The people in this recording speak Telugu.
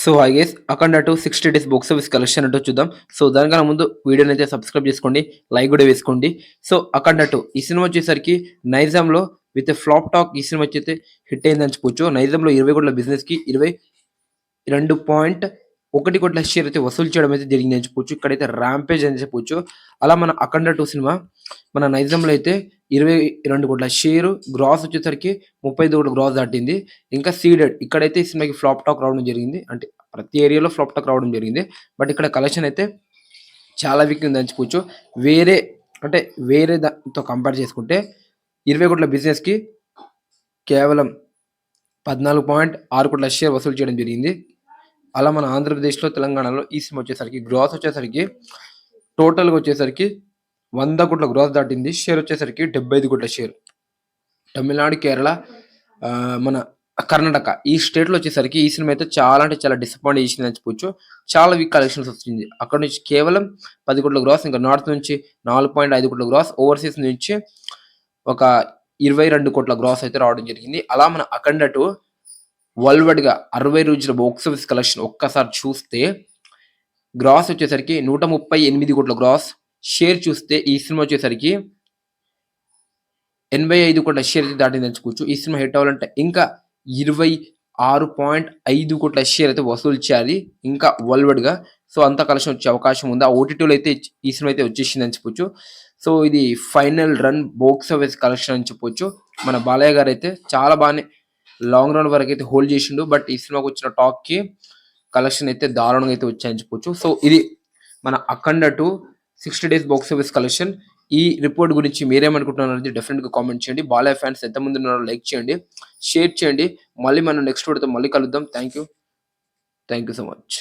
So, I guess 'Akhanda 2' 60 days box office collection ఏంటో చూద్దాం. సో, దానికన్నా ముందు వీడియోనైతే సబ్స్క్రైబ్ చేసుకోండి. లైక్ గూడా వేసుకోండి. సో, 'అఖండ 2' ఈ సినిమా వచ్చేసరికి నైజాంలో విత్ ఫ్లాప్ టాక్ ఈ సినిమా వచ్చైతే హిట్ అయిందని చెప్పుకోవచ్చు. నైజాంలో 20,00,00,000 బిజినెస్‌కి 22.1 కోట్ల షేర్ అయితే వసూలు చేయడం అయితే జరిగిందని చెప్పుకోవచ్చు. ఇక్కడైతే ర్యాంపేజ్ అని చెప్పొచ్చు. అలా మన 'అఖండ 2' సినిమా మన నైజాంలో అయితే 22 కోట్ల షేరు, గ్రాస్ వచ్చేసరికి 35 కోట్ల గ్రాస్ దాటింది. ఇంకా సీడెడ్ ఇక్కడైతే ఈ సినిమాకి ఫ్లాప్ టాక్ రావడం జరిగింది. అంటే ప్రతి ఏరియాలో ఫ్లాప్ టాక్ రావడం జరిగింది. బట్ ఇక్కడ కలెక్షన్ అయితే చాలా వీక్ ఉందని చెప్పుకోవచ్చు. వేరే అంటే వేరే దాంతో కంపేర్ చేసుకుంటే 20 కోట్ల బిజినెస్‌కి కేవలం 14.6 కోట్ల షేర్ వసూలు చేయడం జరిగింది. అలా మన ఆంధ్రప్రదేశ్‌లో, తెలంగాణలో ఈ సినిమా వచ్చేసరికి గ్రాస్ వచ్చేసరికి టోటల్‌గా వచ్చేసరికి 100 కోట్ల గ్రాస్ దాటింది. షేర్ వచ్చేసరికి 75 కోట్ల షేర్. తమిళనాడు, కేరళ, మన కర్ణాటక ఈ స్టేట్‌లో వచ్చేసరికి ఈ సినిమా అయితే చాలా అంటే చాలా డిసప్పాయింట్ చేసిందని చెప్పుకోవచ్చు. చాలా వీక్ కలెక్షన్స్ వచ్చింది. అక్కడ నుంచి కేవలం 10 కోట్ల గ్రాస్, ఇంకా నార్త్ నుంచి 4.5 కోట్ల గ్రాస్, ఓవర్‌సీస్ నుంచి ఒక 22 కోట్ల గ్రాస్ అయితే రావడం జరిగింది. అలా మన 'అఖండ 2' వరల్డ్ వైడ్‌గా 60 రోజుల బాక్స్ ఆఫీస్ కలెక్షన్ ఒక్కసారి చూస్తే గ్రాస్ వచ్చేసరికి 138 కోట్ల గ్రాస్, షేర్ చూస్తే ఈ సినిమా వచ్చేసరికి 85 కోట్ల షేర్ అయితే దాటిందని చెప్పుకోవచ్చు. ఈ సినిమా హిట్ అవ్వాలంటే ఇంకా 26.5 కోట్ల షేర్ అయితే వసూలు చేయాలి. ఇంకా వరల్డ్ వైడ్‌గా. సో, అంత కలెక్షన్ వచ్చే అవకాశం ఉంది. ఆ ఓటీటీలో అయితే ఈ సినిమా అయితే వచ్చేసిందని చెప్పొచ్చు. సో, ఇది final run box office collection అని చెప్పొచ్చు. మన బాలయ్య గారైతే చాలా బానే లాంగ్ రన్ వరకు అయితే హోల్డ్ చేసిండు. బట్ ఈ సినిమాకి వచ్చిన టాక్‌కి కలెక్షన్ అయితే దారుణంగా అయితే వచ్చాయని చెప్పొచ్చు. సో, ఇది మన 'అఖండ 2' 60 డేస్ బాక్స్ ఆఫీస్ కలెక్షన్. ఈ రిపోర్ట్ గురించి మీరేమనుకుంటున్నారు అనేది డెఫినెట్‌గా కామెంట్ చేయండి. బాలయ్య ఫ్యాన్స్ ఎంతమంది ఉన్నారో లైక్ చేయండి, షేర్ చేయండి. మళ్ళీ మనం నెక్స్ట్ వీడియోతో మళ్ళీ కలుద్దాం. Thank you so much.